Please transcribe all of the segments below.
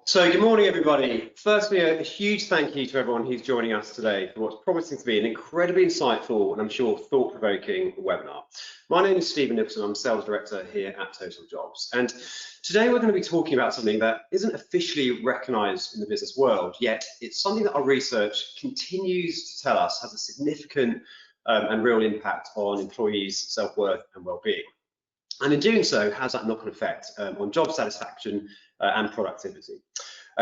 So good morning, everybody. Firstly, a huge thank you to everyone who's joining us today for what's promising to be an incredibly insightful and I'm sure thought-provoking webinar. My name is Steven Nicholson. I'm Sales Director here at Totaljobs. And today we're going to be talking about something that isn't officially recognised in the business world, yet it's something that our research continues to tell us has a significant and real impact on employees' self-worth and well-being. And in doing so, has that knock-on effect on job satisfaction and productivity.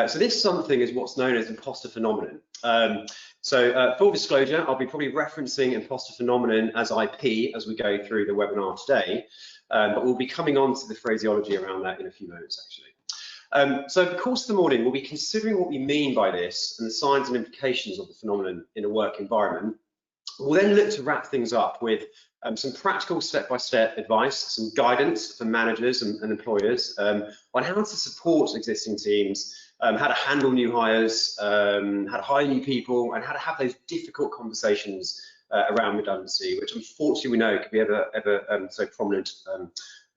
So this something is what's known as Imposter Phenomenon. Full disclosure, I'll be probably referencing Imposter Phenomenon as IP as we go through the webinar today, but we'll be coming on to the phraseology around that in a few moments, actually. So over the course of the morning, we'll be considering what we mean by this and the signs and implications of the phenomenon in a work environment. We'll then look to wrap things up with some practical step-by-step advice, some guidance for managers and employers on how to support existing teams, how to handle new hires, how to hire new people, and how to have those difficult conversations around redundancy, which unfortunately we know can be ever so prominent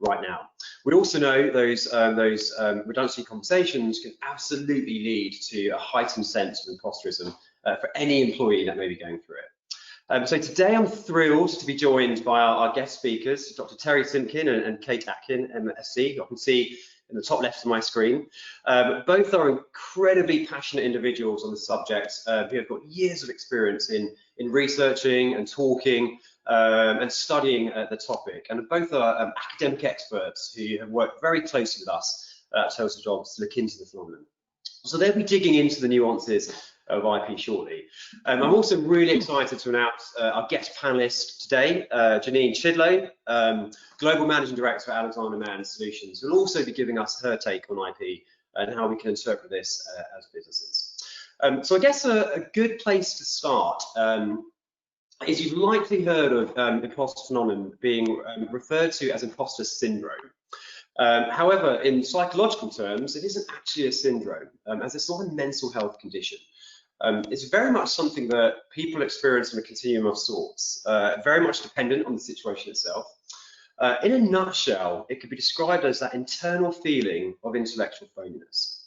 right now. We also know those redundancy conversations can absolutely lead to a heightened sense of imposterism for any employee that may be going through it. So today I'm thrilled to be joined by our guest speakers, Dr. Terri Simpkin and Kate Atkin, MSc, who I can see in the top left of my screen. Both are incredibly passionate individuals on the subject who have got years of experience in researching and talking and studying the topic. And both are academic experts who have worked very closely with us at Totaljobs to look into the phenomenon. So they'll be digging into the nuances of IP shortly. I'm also really excited to announce our guest panelist today, Janine Chidlow, Global Managing Director at Alexander Mann Solutions, who will also be giving us her take on IP and how we can interpret this as businesses. So I guess a good place to start is you've likely heard of imposter phenomenon being referred to as imposter syndrome. However, in psychological terms, it isn't actually a syndrome, as it's not a mental health condition. It's very much something that people experience on a continuum of sorts, very much dependent on the situation itself. In a nutshell, it could be described as that internal feeling of intellectual phoniness.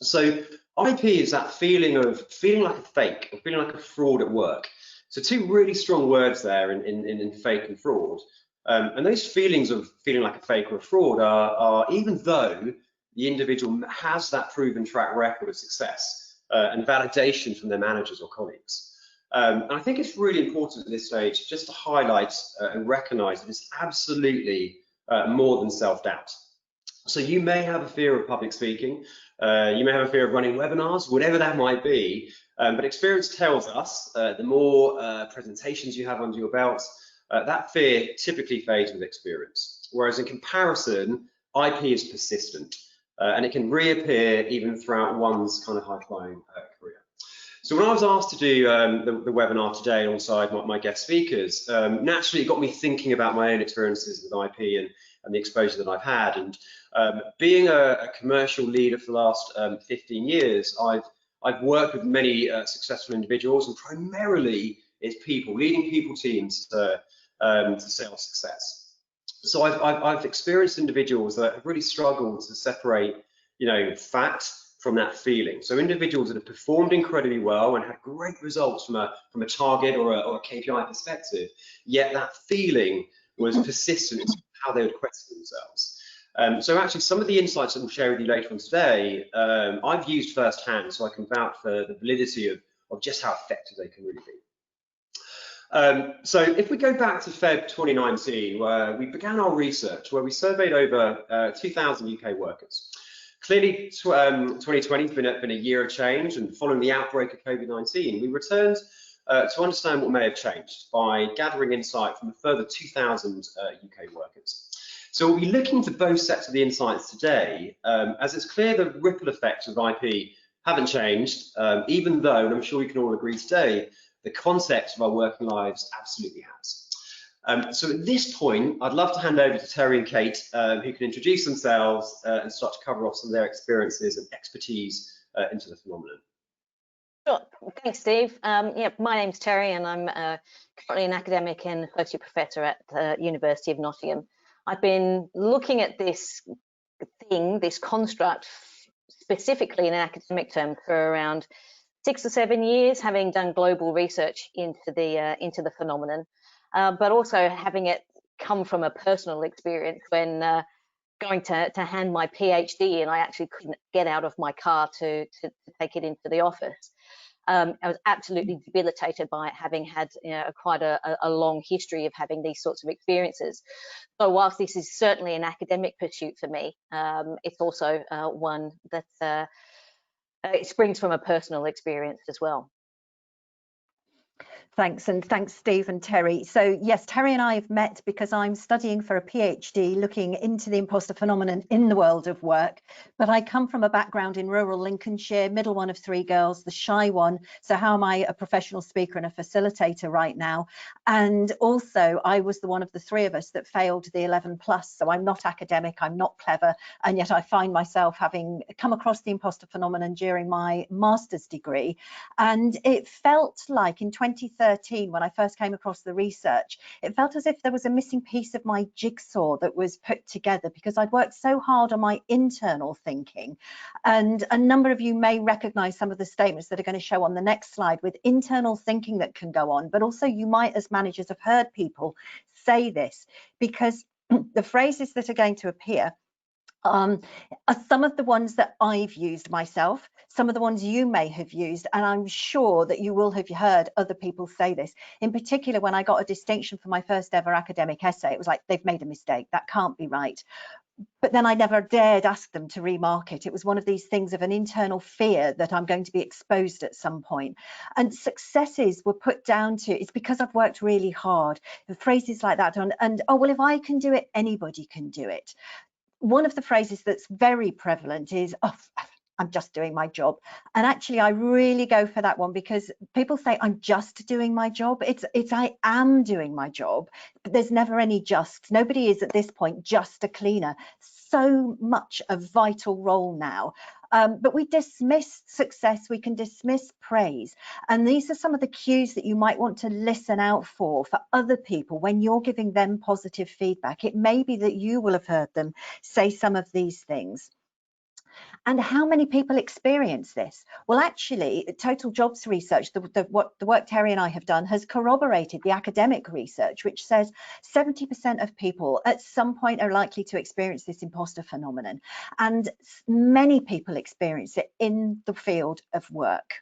So IP is that feeling of feeling like a fake, or feeling like a fraud at work. So two really strong words there in fake and fraud. And those feelings of feeling like a fake or a fraud are even though the individual has that proven track record of success and validation from their managers or colleagues. And I think it's really important at this stage just to highlight and recognize that it's absolutely more than self-doubt. So you may have a fear of public speaking, you may have a fear of running webinars, whatever that might be, but experience tells us the more presentations you have under your belt, that fear typically fades with experience. Whereas in comparison, IP is persistent. And it can reappear even throughout one's kind of high-flying career. So when I was asked to do the webinar today alongside my guest speakers, naturally it got me thinking about my own experiences with IP and the exposure that I've had. And being a commercial leader for the last 15 years, I've worked with many successful individuals, and primarily it's people, leading people teams to sales success. So I've experienced individuals that have really struggled to separate, fact from that feeling. So individuals that have performed incredibly well and had great results from a target or a KPI perspective, yet that feeling was persistent in how they would question themselves. So actually, some of the insights that we'll share with you later on today, I've used firsthand, so I can vouch for the validity of just how effective they can really be. So if we go back to Feb 2019, where we began our research, where we surveyed over 2,000 UK workers. Clearly, 2020 has been a year of change, and following the outbreak of COVID-19, we returned to understand what may have changed by gathering insight from a further 2,000 UK workers. So we'll be looking to both sets of the insights today, as it's clear the ripple effects of IP haven't changed, even though, and I'm sure we can all agree today, the context of our working lives absolutely has. So at this point, I'd love to hand over to Terri and Kate, who can introduce themselves and start to cover off some of their experiences and expertise into the phenomenon. Sure. Thanks, Steve. Yeah, my name's Terri, and I'm currently an academic and associate professor at the University of Nottingham. I've been looking at this construct specifically in academic terms for around 6 or 7 years, having done global research into the phenomenon, but also having it come from a personal experience when going to hand my PhD, and I actually couldn't get out of my car to take it into the office. I was absolutely debilitated by it, having had quite a long history of having these sorts of experiences. So whilst this is certainly an academic pursuit for me, it's also one that it springs from a personal experience as well. Thanks, and thanks, Steve and Terri. So yes, Terri and I have met because I'm studying for a PhD looking into the imposter phenomenon in the world of work. But I come from a background in rural Lincolnshire, middle one of 3 girls, the shy one. So how am I a professional speaker and a facilitator right now? And also I was the one of the 3 of us that failed the 11 plus. So I'm not academic, I'm not clever, and yet I find myself having come across the imposter phenomenon during my master's degree. And it felt like in 2013, when I first came across the research, it felt as if there was a missing piece of my jigsaw that was put together, because I'd worked so hard on my internal thinking. And a number of you may recognize some of the statements that are going to show on the next slide with internal thinking that can go on, but also you might as managers have heard people say this, because the phrases that are going to appear are some of the ones that I've used myself, some of the ones you may have used, and I'm sure that you will have heard other people say this. In particular, when I got a distinction for my first ever academic essay, it was like, they've made a mistake, that can't be right. But then I never dared ask them to remark it. It was one of these things of an internal fear that I'm going to be exposed at some point. And successes were put down to, it's because I've worked really hard. The phrases like that, and oh, well, if I can do it, anybody can do it. One of the phrases that's very prevalent is, oh, I'm just doing my job. And actually, I really go for that one, because people say I'm just doing my job. It's I am doing my job, but there's never any just. Nobody is at this point just a cleaner. So much a vital role now. But we dismiss success, we can dismiss praise. And these are some of the cues that you might want to listen out for other people when you're giving them positive feedback. It may be that you will have heard them say some of these things. And how many people experience this? Well, actually, Totaljobs research, the work Terri and I have done, has corroborated the academic research, which says 70% of people at some point are likely to experience this imposter phenomenon. And many people experience it in the field of work.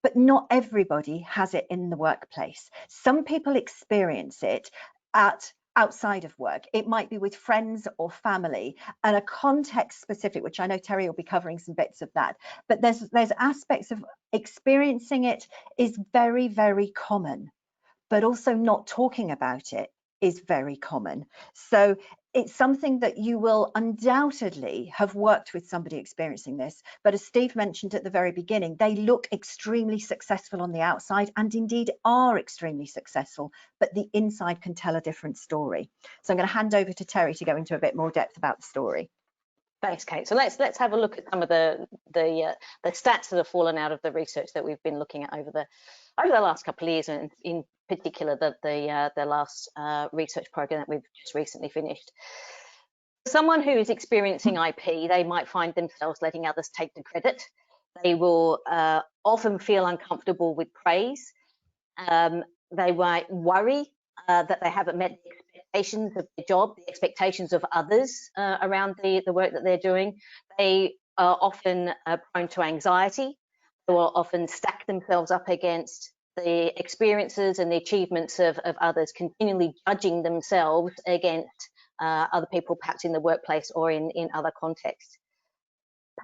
But not everybody has it in the workplace. Some people experience it outside of work. It might be with friends or family, and a context specific, which I know Terri will be covering some bits of that. But there's aspects of experiencing it is very, very common, but also not talking about it is very common. So it's something that you will undoubtedly have worked with somebody experiencing this. But as Steve mentioned at the very beginning, they look extremely successful on the outside, and indeed are extremely successful, but the inside can tell a different story. So I'm going to hand over to Terri to go into a bit more depth about the story. Thanks, Kate. So let's have a look at some of the stats that have fallen out of the research that we've been looking at over the last couple of years, and in particular the last research program that we've just recently finished. Someone who is experiencing IP, they might find themselves letting others take the credit. They will often feel uncomfortable with praise. They might worry that they haven't met the expectations of the job, the expectations of others around the work that they're doing. They are often prone to anxiety. They will often stack themselves up against the experiences and the achievements of others, continually judging themselves against other people, perhaps in the workplace or in other contexts.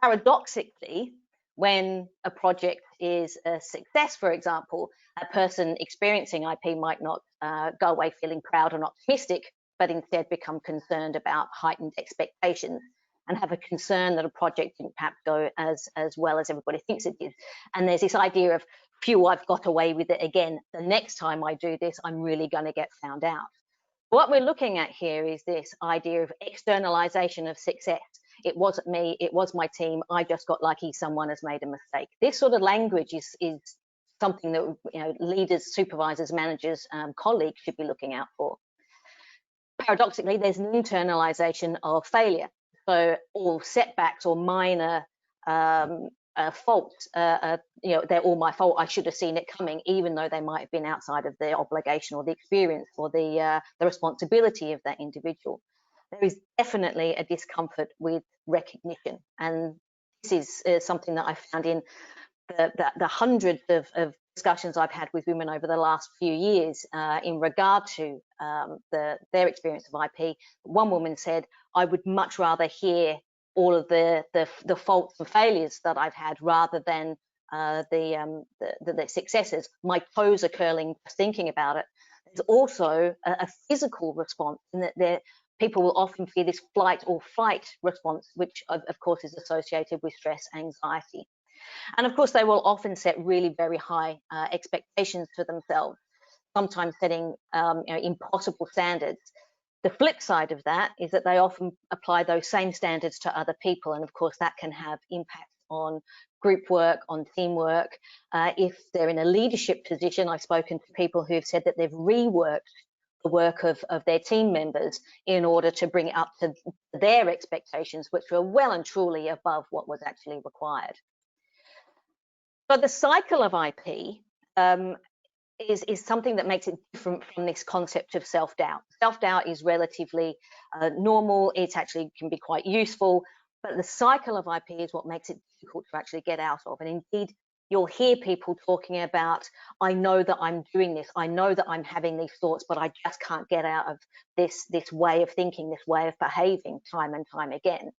Paradoxically, when a project is a success, for example, a person experiencing IP might not go away feeling proud and optimistic, but instead become concerned about heightened expectations and have a concern that a project didn't perhaps go as well as everybody thinks it did. And there's this idea of, phew, I've got away with it again. The next time I do this, I'm really going to get found out. What we're looking at here is this idea of externalisation of success. It wasn't me, it was my team, I just got lucky, someone has made a mistake. This sort of language is something that leaders, supervisors, managers, colleagues should be looking out for. Paradoxically, there's an internalisation of failure. So all setbacks or minor fault, they're all my fault, I should have seen it coming, even though they might have been outside of the obligation or the experience or the responsibility of that individual. There is definitely a discomfort with recognition, and this is something that I found in the hundreds of discussions I've had with women over the last few years in regard to their experience of IP. One woman said, I would much rather hear all of the faults and failures that I've had rather than the successes. My toes are curling just thinking about it. There's also a physical response in that people will often fear this flight or fight response, which of course is associated with stress, anxiety. And of course, they will often set really very high expectations for themselves, sometimes setting impossible standards. The flip side of that is that they often apply those same standards to other people. And of course, that can have impacts on group work, on teamwork. If they're in a leadership position, I've spoken to people who have said that they've reworked the work of their team members in order to bring it up to their expectations, which were well and truly above what was actually required. So the cycle of IP is something that makes it different from this concept of self-doubt. Self-doubt is relatively normal. It actually can be quite useful, but the cycle of IP is what makes it difficult to actually get out of. And indeed, you'll hear people talking about, I know that I'm doing this, I know that I'm having these thoughts, but I just can't get out of this way of thinking, this way of behaving time and time again.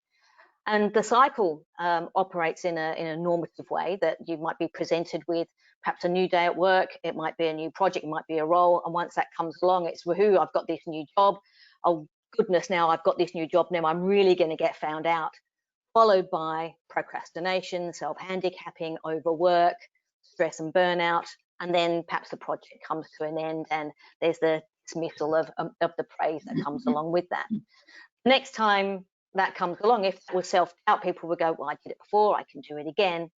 And the cycle operates in a normative way, that you might be presented with perhaps a new day at work, it might be a new project, it might be a role, and once that comes along, it's woohoo, I've got this new job, oh goodness, now I've got this new job, now I'm really going to get found out, followed by procrastination, self-handicapping, overwork, stress and burnout, and then perhaps the project comes to an end and there's the dismissal of the praise that comes along with that. Next time that comes along, if it was self-doubt, people would go, well, I did it before, I can do it again.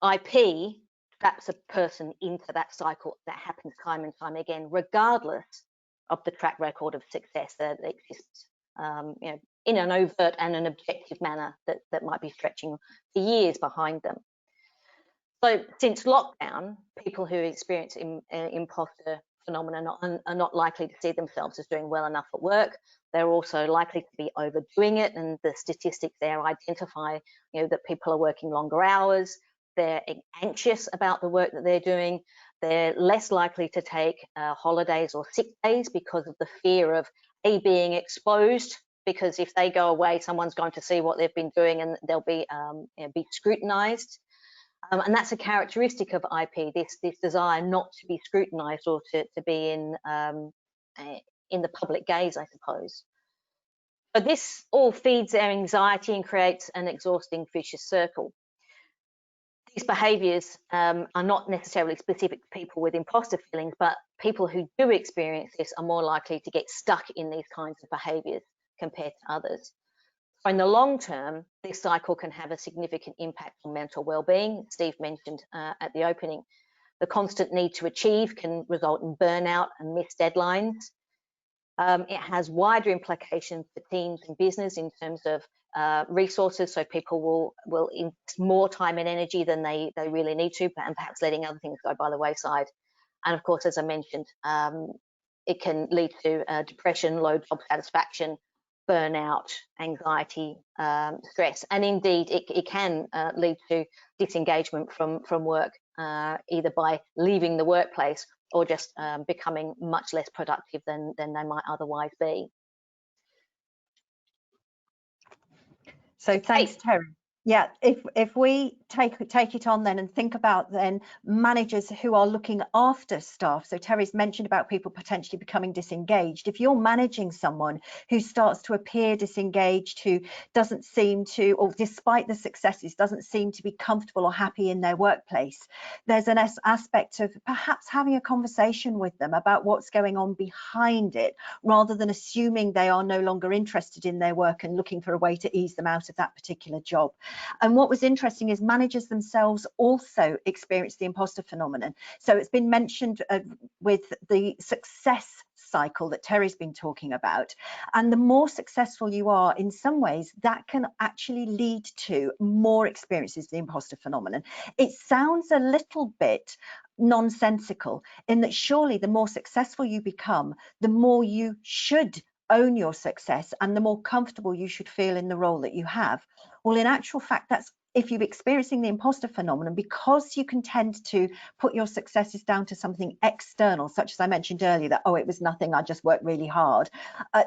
IP traps a person into that cycle that happens time and time again, regardless of the track record of success that exists, in an overt and an objective manner that might be stretching for years behind them. So since lockdown, people who experience imposter phenomenon are not likely to see themselves as doing well enough at work. They're also likely to be overdoing it, and the statistics there identify, that people are working longer hours. They're anxious about the work that they're doing. They're less likely to take holidays or sick days because of the fear of being exposed. Because if they go away, someone's going to see what they've been doing, and they'll be scrutinised. And that's a characteristic of IP, this desire not to be scrutinised or to be in the public gaze, I suppose. But this all feeds their anxiety and creates an exhausting vicious circle. These behaviours are not necessarily specific to people with imposter feelings, but people who do experience this are more likely to get stuck in these kinds of behaviours compared to others. So in the long term, this cycle can have a significant impact on mental well-being. Steve mentioned at the opening, the constant need to achieve can result in burnout and missed deadlines. It has wider implications for teams and business in terms of resources, so people will invest more time and energy than they really need to, and perhaps letting other things go by the wayside. And of course, as I mentioned, it can lead to depression, low job satisfaction, burnout, anxiety, stress, and indeed it can lead to disengagement from work, either by leaving the workplace or just becoming much less productive than they might otherwise be. So thanks, Terri. Yeah, if we take it on then and think about then managers who are looking after staff. So Terri's mentioned about people potentially becoming disengaged. If you're managing someone who starts to appear disengaged, who doesn't seem to, or despite the successes, doesn't seem to be comfortable or happy in their workplace, there's an aspect of perhaps having a conversation with them about what's going on behind it, rather than assuming they are no longer interested in their work and looking for a way to ease them out of that particular job. And what was interesting is managers themselves also experience the imposter phenomenon. So it's been mentioned with the success cycle that Terry's been talking about. And the more successful you are, in some ways, that can actually lead to more experiences of the imposter phenomenon. It sounds a little bit nonsensical in that surely the more successful you become, the more you should own your success and the more comfortable you should feel in the role that you have. Well, in actual fact, that's if you're experiencing the imposter phenomenon, because you can tend to put your successes down to something external, such as I mentioned earlier, that, oh, it was nothing, I just worked really hard.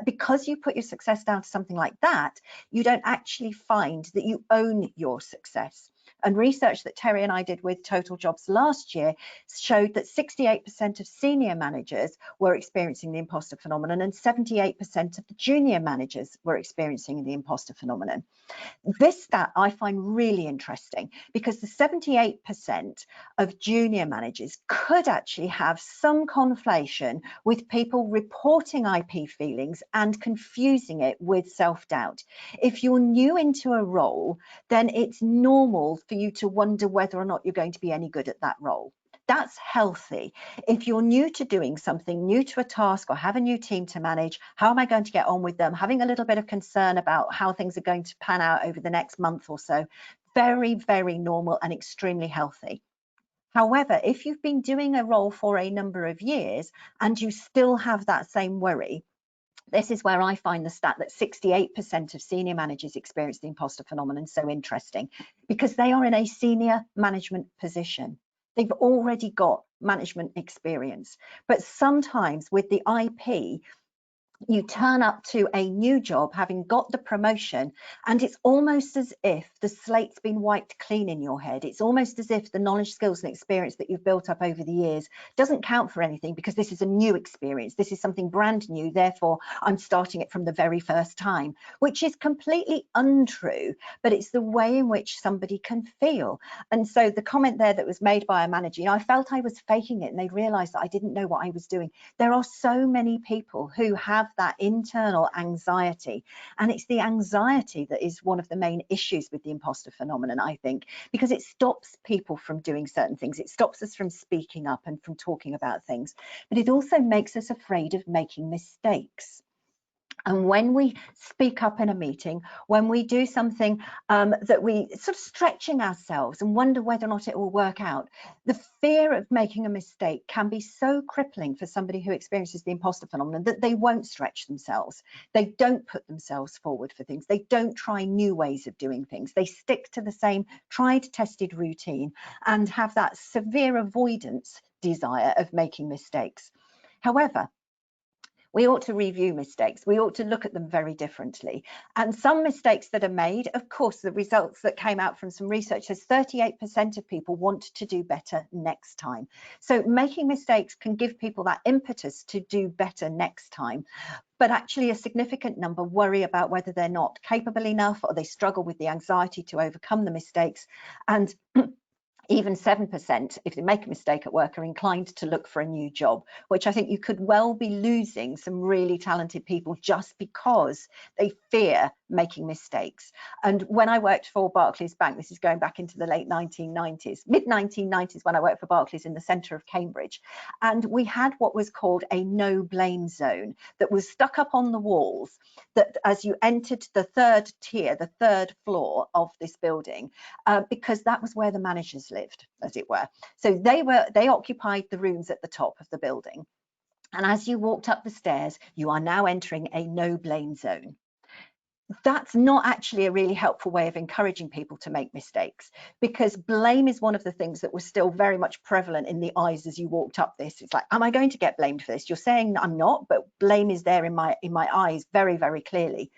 Because you put your success down to something like that, you don't actually find that you own your success. And research that Terri and I did with Totaljobs last year showed that 68% of senior managers were experiencing the imposter phenomenon and 78% of the junior managers were experiencing the imposter phenomenon. This stat I find really interesting because the 78% of junior managers could actually have some conflation with people reporting IP feelings and confusing it with self-doubt. If you're new into a role, then it's normal for you to wonder whether or not you're going to be any good at that role. That's healthy. If you're new to doing something, new to a task, or have a new team to manage, how am I going to get on with them? Having a little bit of concern about how things are going to pan out over the next month or so. Very, very normal and extremely healthy. However, if you've been doing a role for a number of years and you still have that same worry, this is where I find the stat that 68% of senior managers experience the imposter phenomenon so interesting, because they are in a senior management position. They've already got management experience. But sometimes with the IP, you turn up to a new job having got the promotion, and it's almost as if the slate's been wiped clean in your head. It's almost as if the knowledge, skills and experience that you've built up over the years doesn't count for anything because this is a new experience. This is something brand new, therefore I'm starting it from the very first time, which is completely untrue, but it's the way in which somebody can feel. And so the comment there that was made by a manager, I felt I was faking it and they realized that I didn't know what I was doing. There are so many people who have that internal anxiety, and it's the anxiety that is one of the main issues with the imposter phenomenon, I think, because it stops people from doing certain things. It stops us from speaking up and from talking about things, but it also makes us afraid of making mistakes. And when we speak up in a meeting, when we do something that we sort of stretching ourselves and wonder whether or not it will work out, the fear of making a mistake can be so crippling for somebody who experiences the imposter phenomenon that they won't stretch themselves. They don't put themselves forward for things. They don't try new ways of doing things. They stick to the same tried, tested routine and have that severe avoidance desire of making mistakes. However, we ought to review mistakes. We ought to look at them very differently. And some mistakes that are made, of course, the results that came out from some research says 38% of people want to do better next time. So making mistakes can give people that impetus to do better next time. But actually a significant number worry about whether they're not capable enough or they struggle with the anxiety to overcome the mistakes. And even 7%, if they make a mistake at work, are inclined to look for a new job, which I think you could well be losing some really talented people just because they fear making mistakes. And when I worked for Barclays Bank, this is going back into the late 1990s, mid 1990s, when I worked for Barclays in the centre of Cambridge, and we had what was called a no blame zone that was stuck up on the walls, that as you entered the third tier, the third floor of this building, because that was where the managers lived, as it were. So they occupied the rooms at the top of the building. And as you walked up the stairs, you are now entering a no blame zone. That's not actually a really helpful way of encouraging people to make mistakes, because blame is one of the things that was still very much prevalent in the eyes as you walked up this. It's like, am I going to get blamed for this? You're saying I'm not, but blame is there in my eyes very, very clearly.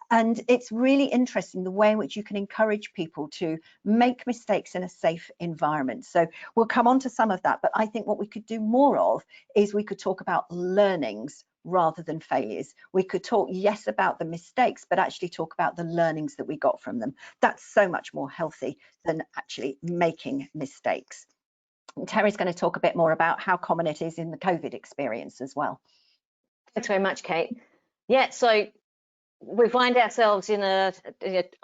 And it's really interesting the way in which you can encourage people to make mistakes in a safe environment. So we'll come on to some of that, but I think what we could do more of is we could talk about learnings rather than failures. We could talk, yes, about the mistakes, but actually talk about the learnings that we got from them. That's so much more healthy than actually making mistakes. And Terry's going to talk a bit more about how common it is in the COVID experience as well. Thanks very much, Kate. Yeah, so we find ourselves in a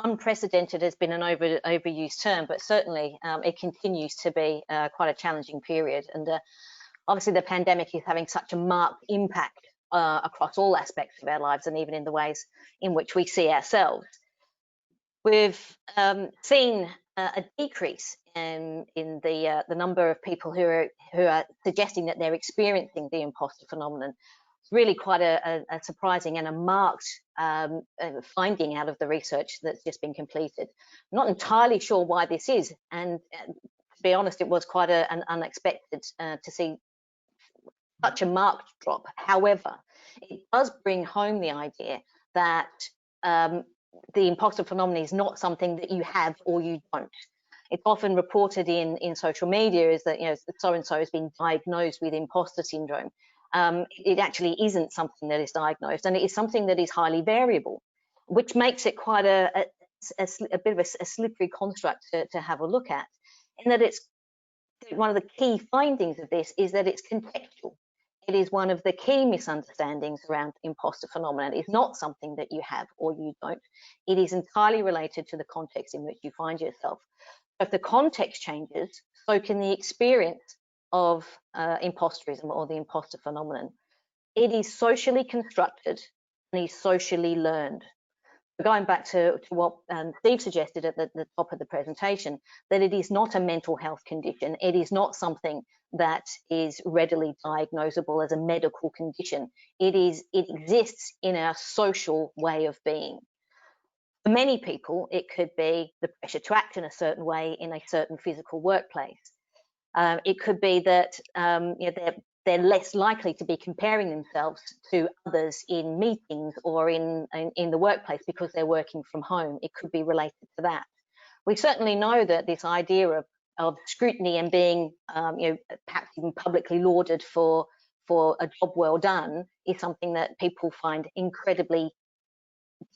unprecedented has been an overused term, but certainly it continues to be quite a challenging period. And obviously the pandemic is having such a marked impact across all aspects of our lives and even in the ways in which we see ourselves. We've seen a decrease in the number of people who are suggesting that they're experiencing the imposter phenomenon. It's really quite a surprising and a marked finding out of the research that's just been completed. I'm not entirely sure why this is, and to be honest, it was quite an unexpected to see such a marked drop. However, it does bring home the idea that the imposter phenomenon is not something that you have or you don't. It's often reported in social media is that, you know, so-and-so has been diagnosed with imposter syndrome. It actually isn't something that is diagnosed, and it is something that is highly variable, which makes it quite a bit of a slippery construct to have a look at. In that it's one of the key findings of this is that it's contextual. It is one of the key misunderstandings around imposter phenomenon. It's not something that you have or you don't. It is entirely related to the context in which you find yourself. If the context changes, so can the experience of imposterism or the imposter phenomenon. It is socially constructed and is socially learned. Going back to what Steve suggested at the top of the presentation, that it is not a mental health condition. It is not something that is readily diagnosable as a medical condition. It exists in our social way of being. For many people, it could be the pressure to act in a certain way in a certain physical workplace. It could be that you know, they're less likely to be comparing themselves to others in meetings or in the workplace because they're working from home. It could be related to that. We certainly know that this idea of scrutiny and being you know, perhaps even publicly lauded for a job well done is something that people find incredibly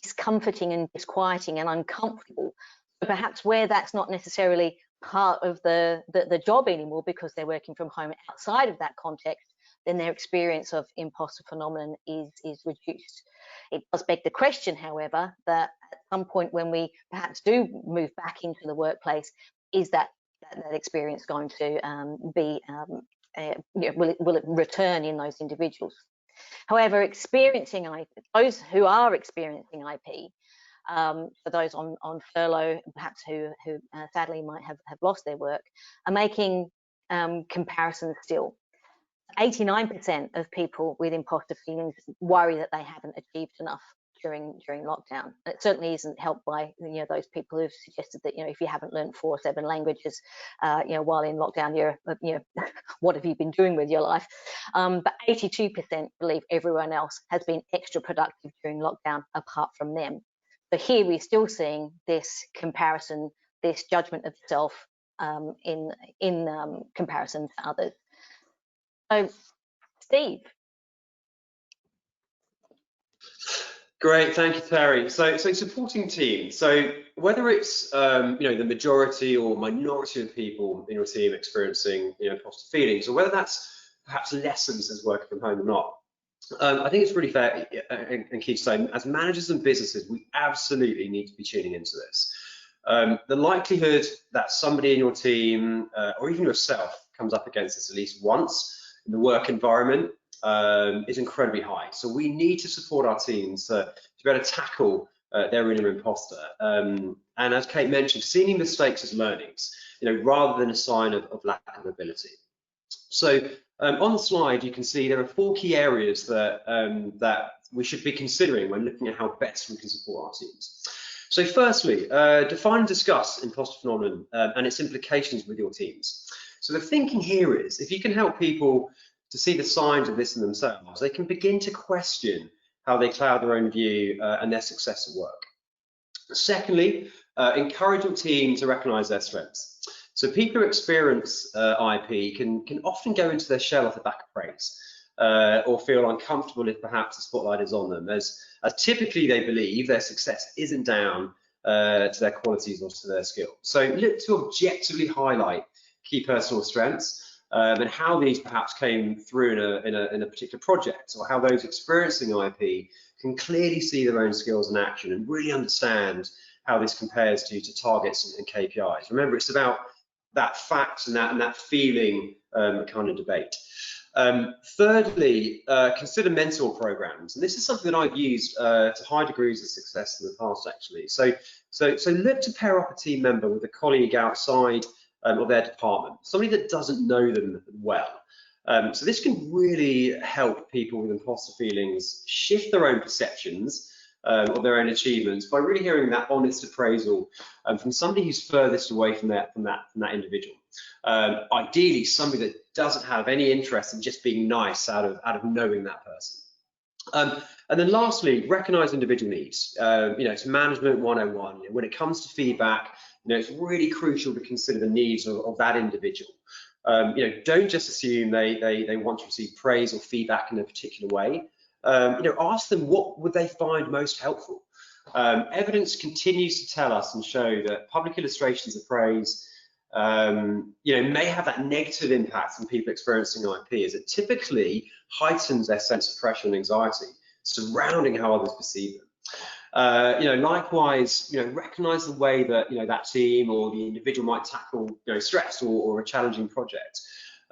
discomforting and disquieting and uncomfortable. So perhaps where that's not necessarily part of the job anymore because they're working from home outside of that context, then their experience of imposter phenomenon is reduced. It does beg the question, however, that at some point when we perhaps do move back into the workplace, is that experience going to be, you know, will it return in those individuals? However, experiencing IP, those who are experiencing IP, for those on furlough, perhaps who sadly might have lost their work, are making comparisons still. 89% of people with imposter feelings worry that they haven't achieved enough during lockdown. It certainly isn't helped by, you know, those people who've suggested that, you know, if you haven't learned 4 or 7 languages, you know, while in lockdown, you're, you know, what have you been doing with your life? But 82% believe everyone else has been extra productive during lockdown apart from them. So here we're still seeing this comparison, this judgment of self in comparison to others. So, Steve. Great, thank you, Terri. So supporting team. So whether it's you know, the majority or minority of people in your team experiencing, you know, imposter feelings, or whether that's perhaps lessons as working from home or not, I think it's really fair and key to say, as managers and businesses, we absolutely need to be tuning into this. The likelihood that somebody in your team or even yourself comes up against this at least once in the work environment is incredibly high. So we need to support our teams to be able to tackle their inner imposter. And as Kate mentioned, seeing mistakes as learnings, you know, rather than a sign of lack of ability. So on the slide, you can see there are 4 key areas that that we should be considering when looking at how best we can support our teams. So firstly, define and discuss imposter phenomenon and its implications with your teams. So the thinking here is, if you can help people to see the signs of this in themselves, they can begin to question how they cloud their own view and their success at work. Secondly, encourage your team to recognise their strengths. So people who experience IP can often go into their shell off the back of praise or feel uncomfortable if perhaps the spotlight is on them, as typically they believe their success isn't down to their qualities or to their skills. So look to objectively highlight key personal strengths and how these perhaps came through in a particular project, or how those experiencing IP can clearly see their own skills in action and really understand how this compares to targets and KPIs. Remember, it's about that fact and that feeling kind of debate. Thirdly, consider mentor programs, and this is something that I've used to high degrees of success in the past, actually. So look to pair up a team member with a colleague outside of their department, somebody that doesn't know them well. So this can really help people with imposter feelings shift their own perceptions of their own achievements by really hearing that honest appraisal from somebody who's furthest away from that individual. Ideally, somebody that doesn't have any interest in just being nice out of knowing that person. And then lastly, recognize individual needs. It's management 101. When it comes to feedback, it's really crucial to consider the needs of that individual. Don't just assume they want to receive praise or feedback in a particular way. Ask them what would they find most helpful. Evidence continues to tell us and show that public illustrations of praise may have that negative impact on people experiencing IP, as it typically heightens their sense of pressure and anxiety surrounding how others perceive them. Likewise, recognize the way that that team or the individual might tackle stress or a challenging project.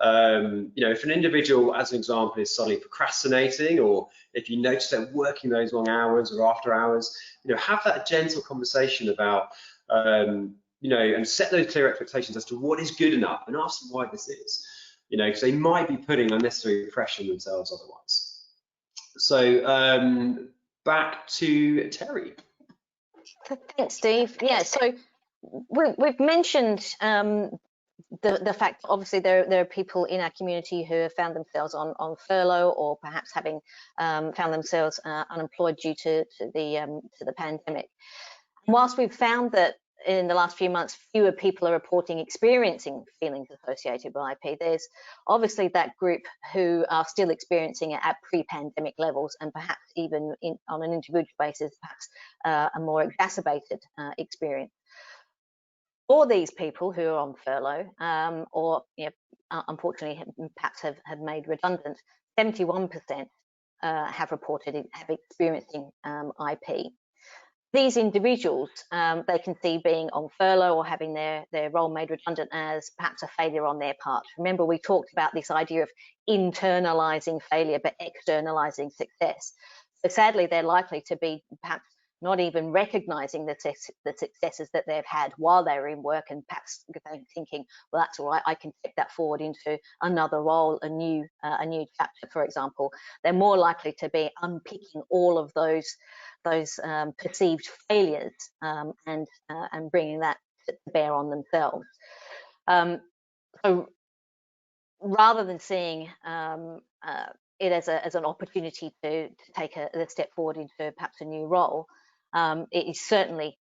If an individual, as an example, is suddenly procrastinating, or if you notice they're working those long hours or after hours, have that gentle conversation about and set those clear expectations as to what is good enough, and ask them why this is, because they might be putting unnecessary pressure on themselves otherwise. So back to Terri. Thanks, Steve. Yeah, so we've mentioned the fact that obviously there are people in our community who have found themselves on furlough, or perhaps having found themselves unemployed due to the pandemic. Whilst we've found that in the last few months, fewer people are reporting experiencing feelings associated with IP, there's obviously that group who are still experiencing it at pre-pandemic levels, and perhaps even on an individual basis, perhaps a more exacerbated experience. For these people who are on furlough, or unfortunately perhaps have made redundant, 71% have reported experiencing IP. These individuals, they can see being on furlough or having their role made redundant as perhaps a failure on their part. Remember, we talked about this idea of internalising failure but externalising success. So sadly, they're likely to be perhaps not even recognising the successes that they've had while they're in work, and perhaps thinking, well, that's all right, I can take that forward into another role, a new chapter, for example. They're more likely to be unpicking all of those perceived failures and bringing that to bear on themselves. So rather than seeing it as an opportunity to take a step forward into perhaps a new role, it is certainly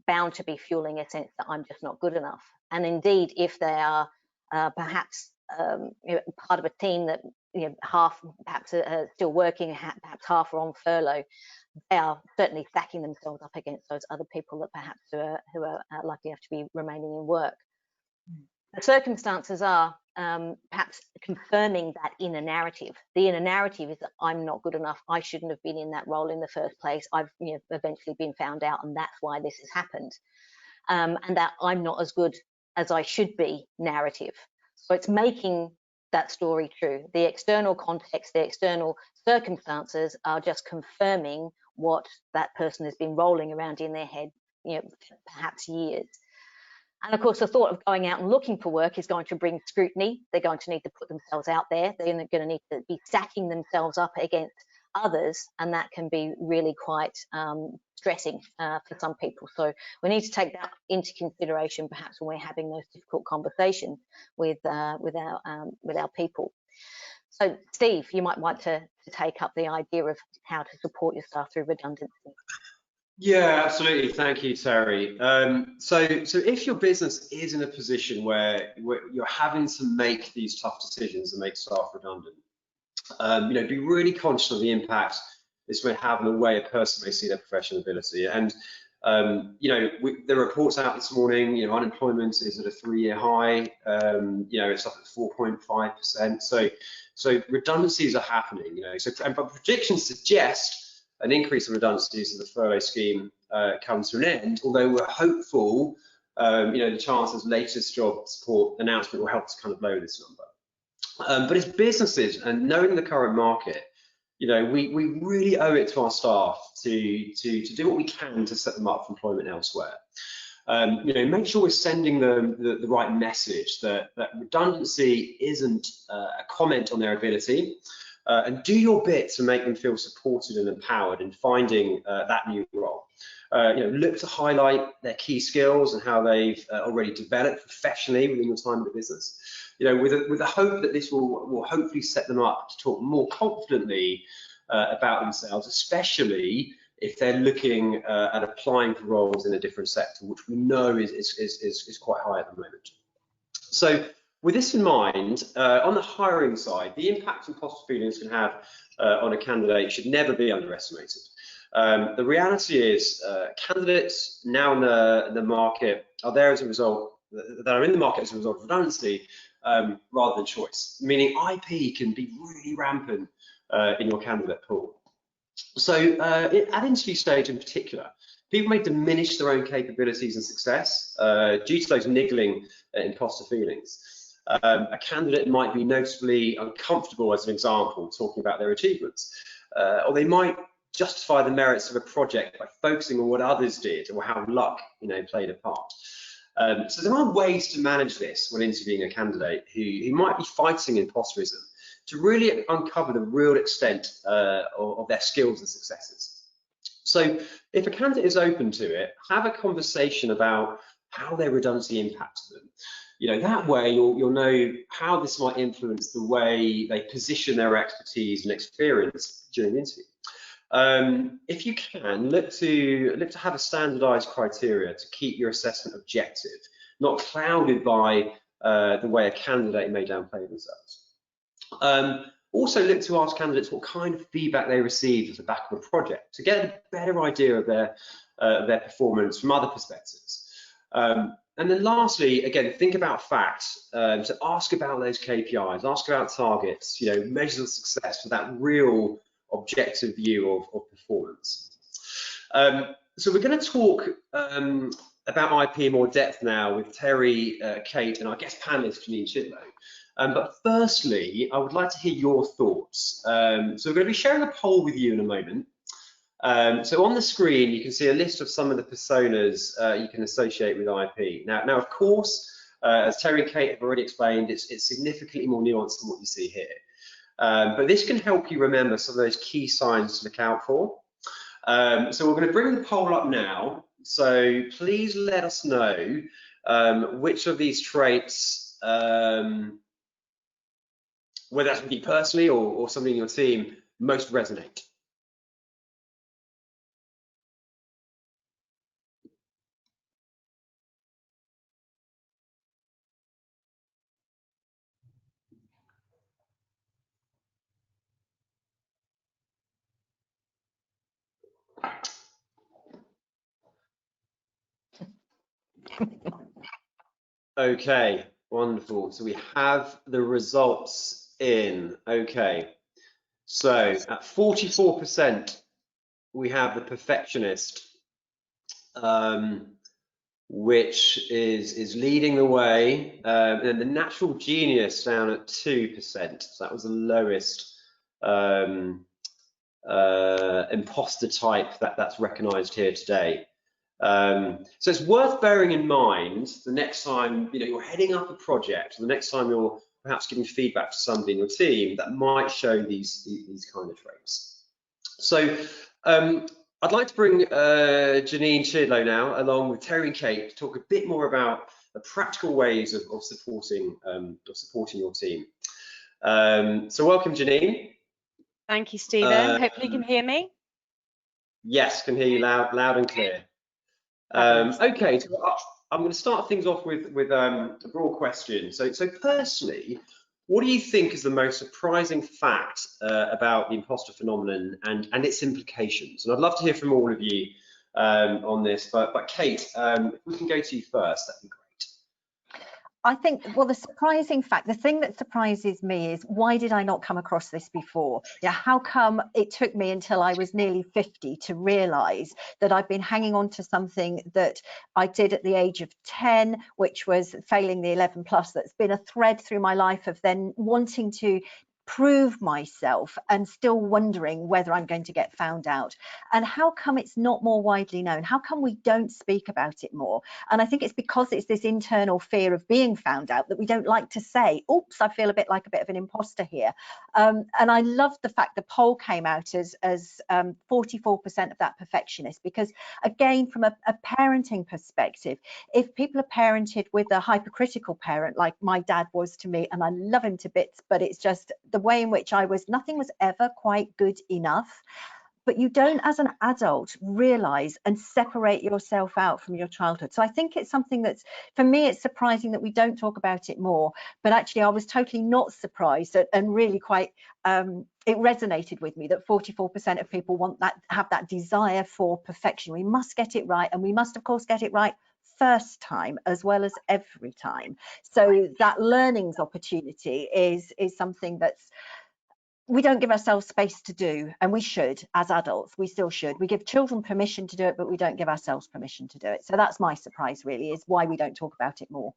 bound to be fueling a sense that I'm just not good enough. And indeed, if they are perhaps part of a team that half perhaps are still working, perhaps half are on furlough, they are certainly stacking themselves up against those other people that perhaps who are likely enough to be remaining in work. The circumstances are perhaps confirming that inner narrative. The inner narrative is that I'm not good enough, I shouldn't have been in that role in the first place, I've eventually been found out, and that's why this has happened. And that I'm not as good as I should be narrative. So it's making that story true. The external context, the external circumstances are just confirming what that person has been rolling around in their head, perhaps years. And of course, the thought of going out and looking for work is going to bring scrutiny. They're going to need to put themselves out there. They're going to need to be stacking themselves up against others, and that can be really quite stressing for some people. So we need to take that into consideration, perhaps when we're having those difficult conversations with our people. So, Steve, you might want to take up the idea of how to support your staff through redundancy. Yeah, absolutely. Thank you, Terri. So if your business is in a position where you're having to make these tough decisions and make staff redundant, be really conscious of the impact this may have on the way a person may see their professional ability. And the reports out this morning, unemployment is at a 3-year high. It's up at 4.5%. So redundancies are happening. But predictions suggest an increase in redundancies as the furlough scheme comes to an end. Although we're hopeful, the Chancellor's latest job support announcement will help to kind of lower this number. But as businesses and knowing the current market, you know, we really owe it to our staff to do what we can to set them up for employment elsewhere. You know, make sure we're sending them the right message that redundancy isn't a comment on their ability, and do your bit to make them feel supported and empowered in finding that new role. You know, look to highlight their key skills and how they've already developed professionally within your time in the business. You know, with the hope that this will hopefully set them up to talk more confidently about themselves, especially if they're looking at applying for roles in a different sector, which we know is quite high at the moment. So with this in mind, on the hiring side, the impact imposter feelings can have on a candidate should never be underestimated. The reality is candidates now in the market are there as a result, that are in the market as a result of redundancy rather than choice, meaning IP can be really rampant in your candidate pool. So at interview stage in particular, people may diminish their own capabilities and success due to those niggling imposter feelings. A candidate might be noticeably uncomfortable, as an example, talking about their achievements, or they might justify the merits of a project by focusing on what others did or how luck, you know, played a part. So there are ways to manage this when interviewing a candidate who might be fighting imposterism, to really uncover the real extent of their skills and successes. So if a candidate is open to it, have a conversation about how their redundancy impacted them. You know, that way you'll know how this might influence the way they position their expertise and experience during the interview. If you can, look to have a standardized criteria to keep your assessment objective, not clouded by the way a candidate may downplay themselves. Also look to ask candidates what kind of feedback they received at the back of a project to get a better idea of their performance from other perspectives. And then lastly, again, think about facts. So ask about those KPIs, ask about targets, you know, measures of success for that real objective view of performance. So we're going to talk about IP in more depth now with Terri, Kate, and our guest panelist, Janine Chidlow. But firstly, I would like to hear your thoughts. So we're going to be sharing a poll with you in a moment. So on the screen, you can see a list of some of the personas you can associate with IP. Now of course, as Terri and Kate have already explained, it's significantly more nuanced than what you see here. But this can help you remember some of those key signs to look out for. So we're going to bring the poll up now. So please let us know which of these traits, whether that's with you personally or somebody in your team, most resonate. Okay, wonderful. So we have the results in. Okay, so at 44%, we have the perfectionist, which is leading the way, and the natural genius down at 2%. So that was the lowest imposter type that's recognised here today. So it's worth bearing in mind the next time you're heading up a project, or the next time you're perhaps giving feedback to somebody in your team that might show these kind of traits. So I'd like to bring Janine Chidlow now, along with Terri and Kate, to talk a bit more about the practical ways of supporting your team. So welcome, Janine. Thank you, Stephen. Hopefully you can hear me. Yes, can hear you loud and clear. Okay, so I'm going to start things off with a broad question. So personally, what do you think is the most surprising fact about the imposter phenomenon and its implications? And I'd love to hear from all of you on this, but Kate, if we can go to you first, that'd be great. I think, well, the thing that surprises me is, why did I not come across this before? Yeah, how come it took me until I was nearly 50 to realise that I've been hanging on to something that I did at the age of 10, which was failing the 11 plus, that's been a thread through my life of then wanting to prove myself and still wondering whether I'm going to get found out. And how come it's not more widely known? How come we don't speak about it more? And I think it's because it's this internal fear of being found out that we don't like to say, oops, I feel a bit of an imposter here. And I love the fact the poll came out as 44% of that perfectionist, because again, from a parenting perspective, if people are parented with a hypercritical parent like my dad was to me, and I love him to bits, but it's just the way in which nothing was ever quite good enough. But you don't, as an adult, realize and separate yourself out from your childhood. So I think it's something that's, for me, it's surprising that we don't talk about it more. But actually, I was totally not surprised and really quite, it resonated with me that 44% of people have that desire for perfection. We must get it right, and we must, of course, get it right first time as well as every time. So that learnings opportunity is something that's, we don't give ourselves space to do, and we should. As adults, we still should. We give children permission to do it, but we don't give ourselves permission to do it. So that's my surprise, really, is why we don't talk about it more.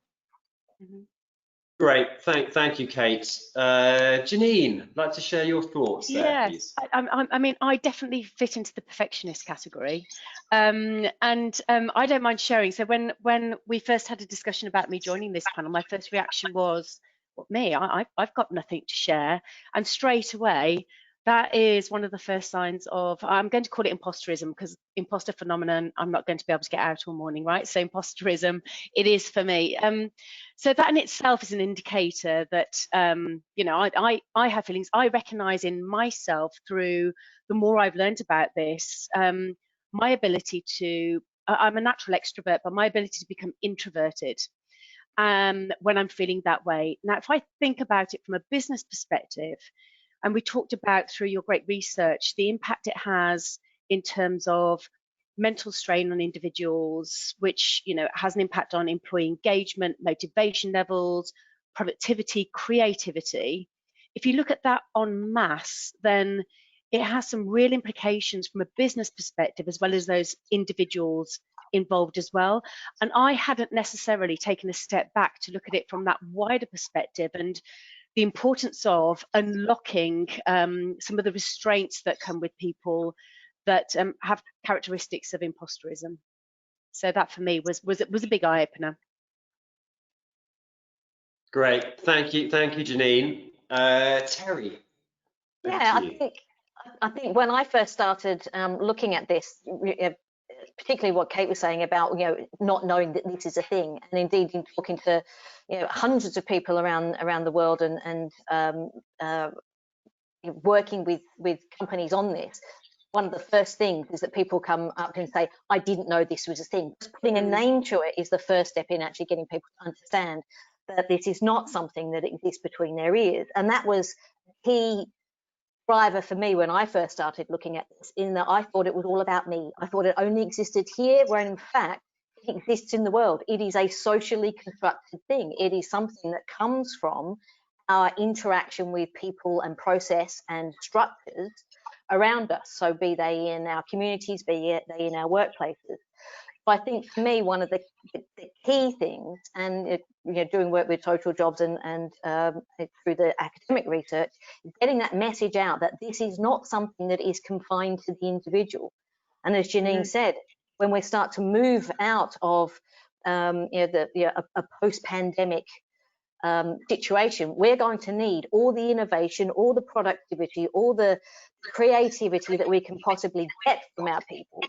Great, thank you, Kate. Janine, I'd like to share your thoughts there, please. I mean, I definitely fit into the perfectionist category, and I don't mind sharing. So when we first had a discussion about me joining this panel, my first reaction was, "What, me? I've got nothing to share," and straight away, that is one of the first signs of, I'm going to call it imposterism, because imposter phenomenon, I'm not going to be able to get out all morning, right? So imposterism, it is for me. So that in itself is an indicator that, you know, I have feelings. I recognise in myself, through the more I've learned about this, my ability to, I'm a natural extrovert, but my ability to become introverted when I'm feeling that way. Now, if I think about it from a business perspective, and we talked about, through your great research, the impact it has in terms of mental strain on individuals, which, you know, has an impact on employee engagement, motivation levels, productivity, creativity. If you look at that en masse, then it has some real implications from a business perspective, as well as those individuals involved as well. And I hadn't necessarily taken a step back to look at it from that wider perspective, and the importance of unlocking some of the restraints that come with people that have characteristics of imposterism. So that for me was a big eye opener. Great, thank you, Janine. Terri. Yeah, I think when I first started looking at this, particularly what Kate was saying about, you know, not knowing that this is a thing, and indeed in talking to, you know, hundreds of people around the world, and working with companies on this, one of the first things is that people come up and say, I didn't know this was a thing. Just putting a name to it is the first step in actually getting people to understand that this is not something that exists between their ears. And that was key driver for me when I first started looking at this, in that I thought it was all about me. I thought it only existed here, where in fact it exists in the world. It is a socially constructed thing. It is something that comes from our interaction with people and process and structures around us. So be they in our communities, be they in our workplaces. But I think for me, one of the key things, and you know, doing work with Totaljobs and through the academic research, is getting that message out that this is not something that is confined to the individual. And as Janine said, when we start to move out of you know, a post-pandemic situation, we're going to need all the innovation, all the productivity, all the creativity that we can possibly get from our people.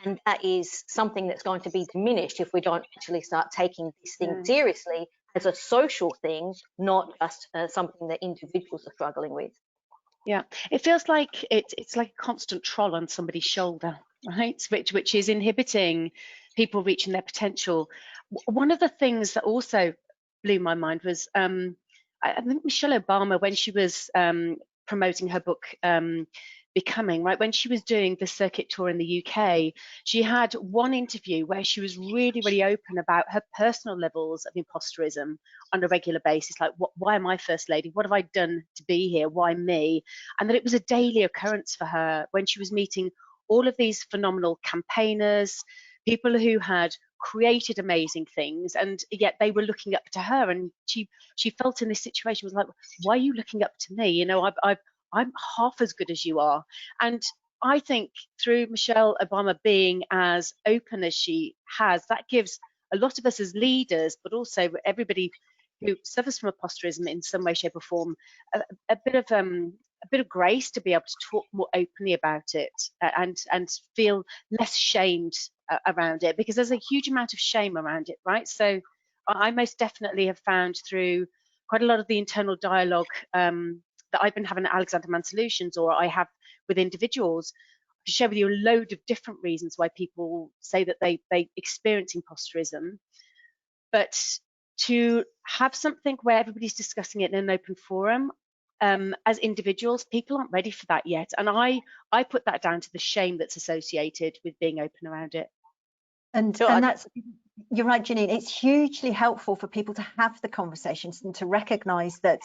And that is something that's going to be diminished if we don't actually start taking this thing seriously as a social thing, not just something that individuals are struggling with. Yeah, it feels like it's like a constant troll on somebody's shoulder, right? Which is inhibiting people reaching their potential. One of the things that also blew my mind was, I think Michelle Obama, when she was promoting her book, becoming, right? When she was doing the circuit tour in the UK, she had one interview where she was really, really open about her personal levels of imposterism on a regular basis. Like, why am I First Lady? What have I done to be here? Why me? And that it was a daily occurrence for her when she was meeting all of these phenomenal campaigners, people who had created amazing things, and yet they were looking up to her. And she felt in this situation was like, why are you looking up to me? You know, I'm half as good as you are. And I think through Michelle Obama being as open as she has, that gives a lot of us as leaders, but also everybody who suffers from imposterism in some way, shape, or form, a bit of grace to be able to talk more openly about it, and feel less shamed around it, because there's a huge amount of shame around it, right? So I most definitely have found through quite a lot of the internal dialogue that I've been having at Alexander Mann Solutions, or I have with individuals, to share with you a load of different reasons why people say that they experience imposterism. But to have something where everybody's discussing it in an open forum, as individuals, people aren't ready for that yet. And I put that down to the shame that's associated with being open around it. And that's, you're right, Janine, it's hugely helpful for people to have the conversations and to recognise that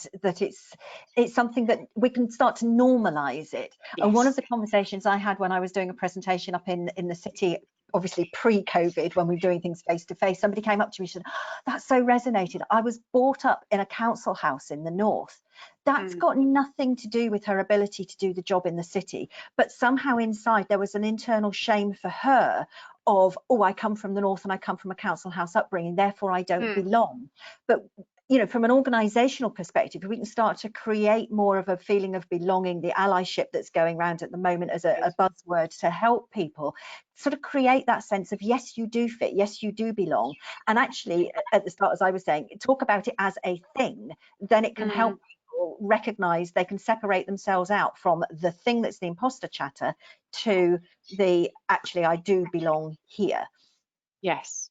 it's something that we can start to normalise it. Yes. And one of the conversations I had when I was doing a presentation up in the city, obviously pre-COVID, when we were doing things face to face, somebody came up to me and said, oh, that so resonated. I was brought up in a council house in the north. That's got nothing to do with her ability to do the job in the city, but somehow inside there was an internal shame for her of, oh, I come from the north and I come from a council house upbringing, therefore I don't belong. But you know, from an organizational perspective, we can start to create more of a feeling of belonging, the allyship that's going around at the moment as a buzzword to help people sort of create that sense of, yes, you do fit, yes, you do belong. And actually, at the start, as I was saying, talk about it as a thing, then it can help people recognize they can separate themselves out from the thing that's the imposter chatter to the, actually, I do belong here. Yes.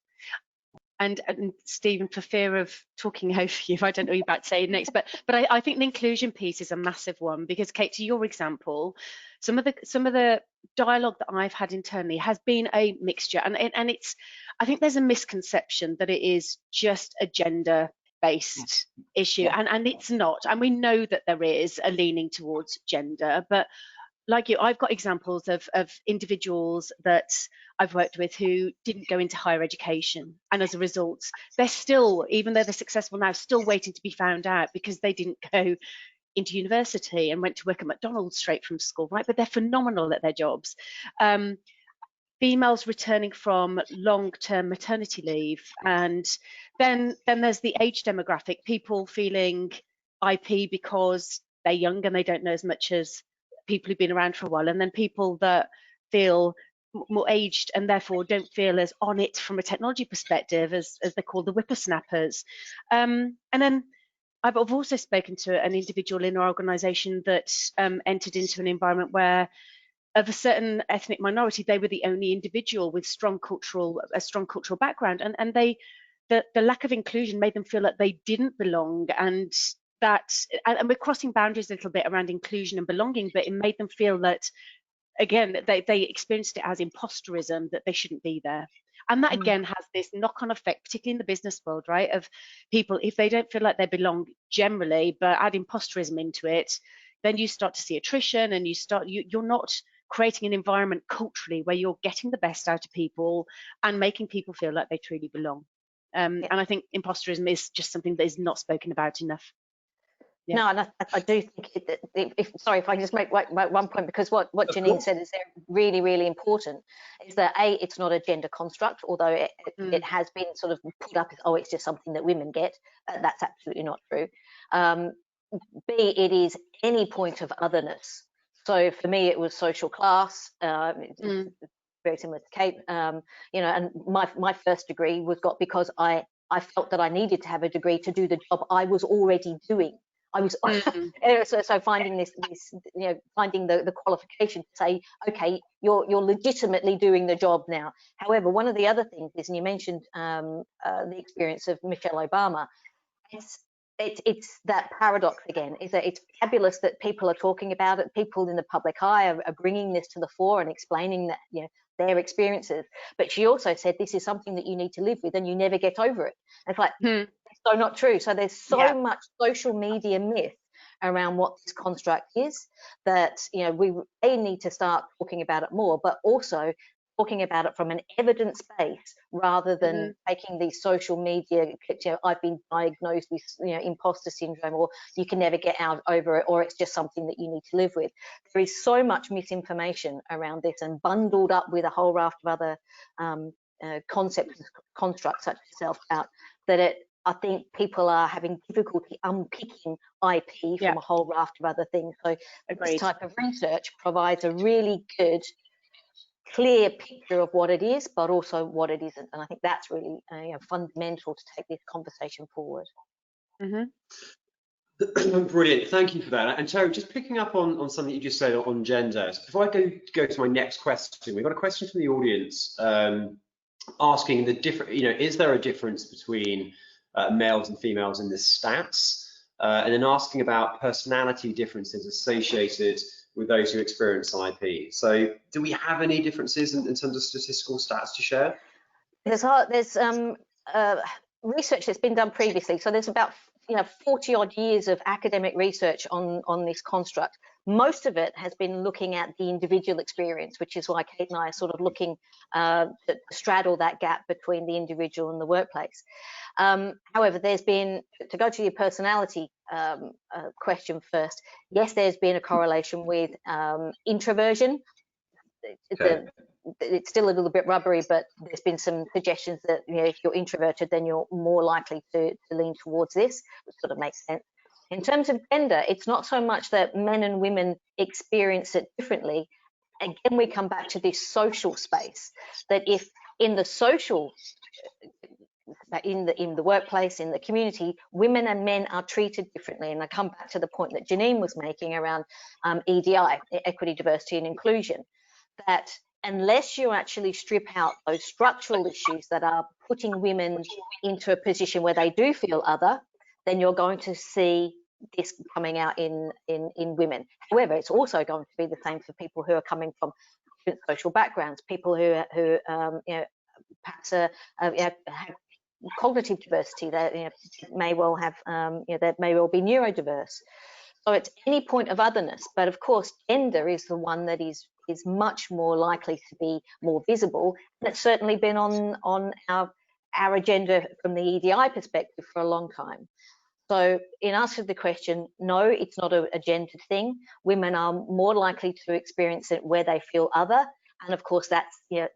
And Stephen, for fear of talking over you, I don't know what you're about to say next, but I think the inclusion piece is a massive one, because Kate, to your example, some of the dialogue that I've had internally has been a mixture, and it's, I think there's a misconception that it is just a gender-based issue, and it's not, and we know that there is a leaning towards gender, but like you, I've got examples of individuals that I've worked with who didn't go into higher education, and as a result, they're still, even though they're successful now, still waiting to be found out because they didn't go into university and went to work at McDonald's straight from school, right? But they're phenomenal at their jobs. Females returning from long-term maternity leave, and then there's the age demographic, people feeling IP because they're young and they don't know as much as people who've been around for a while, and then people that feel more aged and therefore don't feel as on it from a technology perspective as they're called the whippersnappers. And then I've also spoken to an individual in our organisation that entered into an environment where, of a certain ethnic minority, they were the only individual with a strong cultural background, and the lack of inclusion made them feel like they didn't belong, and we're crossing boundaries a little bit around inclusion and belonging, but it made them feel that, again, they experienced it as imposterism, that they shouldn't be there. And that again has this knock-on effect, particularly in the business world, right, of people, if they don't feel like they belong generally, but add imposterism into it, then you start to see attrition, and you're not creating an environment culturally where you're getting the best out of people and making people feel like they truly belong. And I think imposterism is just something that is not spoken about enough. No, and I do think, sorry, if I just make one point, because what Janine said is really, really important, is that A, it's not a gender construct, although it has been sort of put up as, oh, it's just something that women get. That's absolutely not true. B, it is any point of otherness. So for me, it was social class, very similar to Kate, you know, and my first degree was got because I felt that I needed to have a degree to do the job I was already doing. I was so finding this, you know, finding the qualification to say, okay, you're legitimately doing the job now. However, one of the other things is, and you mentioned the experience of Michelle Obama, it's that paradox again, is that it's fabulous that people are talking about it, people in the public eye are bringing this to the fore and explaining that, you know, their experiences. But she also said this is something that you need to live with and you never get over it. And it's like, so not true. So there's so much social media myth around what this construct is that, you know, we need to start talking about it more, but also talking about it from an evidence base rather than taking these social media clips, you know, I've been diagnosed with, you know, imposter syndrome, or you can never get out over it, or it's just something that you need to live with. There is so much misinformation around this and bundled up with a whole raft of other concepts and constructs such as self-doubt that I think people are having difficulty unpicking IP from a whole raft of other things. So this type of research provides a really good, clear picture of what it is, but also what it isn't. And I think that's really you know, fundamental to take this conversation forward. Brilliant, thank you for that. And Terri, just picking up on something you just said on gender, if I go to my next question, we've got a question from the audience asking the different, you know, is there a difference between males and females in the stats, and then asking about personality differences associated with those who experience IP. So do we have any differences in terms of statistical stats to share? There's research that's been done previously. So there's about 40 odd years of academic research on this construct. Most of it has been looking at the individual experience, which is why Kate and I are sort of looking to straddle that gap between the individual and the workplace. However, there's been, to go to your personality question first, yes, there's been a correlation with introversion. It's still a little bit rubbery, but there's been some suggestions that, you know, if you're introverted, then you're more likely to lean towards this, which sort of makes sense. In terms of gender, it's not so much that men and women experience it differently. Again, we come back to this social space, that if in the social, in the workplace, in the community, women and men are treated differently. And I come back to the point that Janine was making around EDI, equity, diversity and inclusion, that unless you actually strip out those structural issues that are putting women into a position where they do feel other, then you're going to see this coming out in women. However, it's also going to be the same for people who are coming from different social backgrounds, people who you know, perhaps have cognitive diversity, that, you know, may well have you know, that may well be neurodiverse. So it's any point of otherness, but of course gender is the one that is much more likely to be more visible. And it's certainly been on our agenda from the EDI perspective for a long time. So in answer to the question, no, it's not a gendered thing. Women are more likely to experience it where they feel other, and of course that's, you know,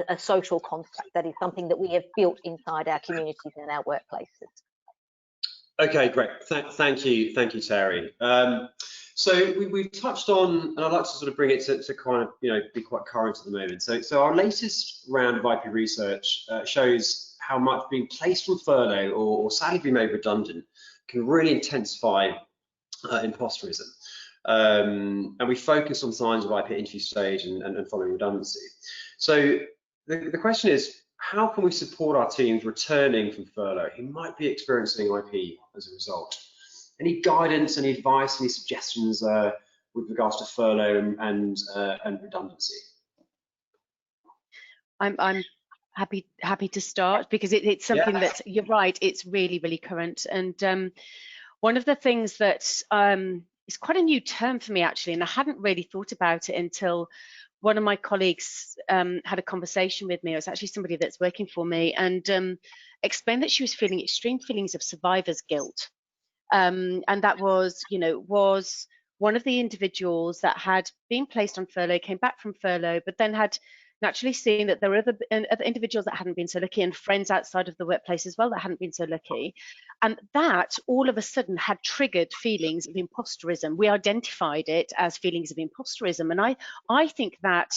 a social construct that is something that we have built inside our communities and our workplaces. Okay, great. Thank you, Terri. So we've touched on, and I'd like to sort of bring it to kind of, you know, be quite current at the moment. So our latest round of IP research shows how much being placed on furlough or sadly being made redundant can really intensify imposterism. And we focus on signs of IP at interview stage and following redundancy. So the question is, how can we support our teams returning from furlough who might be experiencing IP as a result? Any guidance, any advice, any suggestions with regards to furlough and redundancy? I'm happy to start, because it's something that, you're right, it's really, really current. And one of the things that is quite a new term for me actually, and I hadn't really thought about it until one of my colleagues had a conversation with me. It was actually somebody that's working for me, and explained that she was feeling extreme feelings of survivor's guilt. And that was, you know, was one of the individuals that had been placed on furlough, came back from furlough, but then had naturally seen that there were other individuals that hadn't been so lucky, and friends outside of the workplace as well that hadn't been so lucky. And that all of a sudden had triggered feelings of imposterism. We identified it as feelings of imposterism. And I think that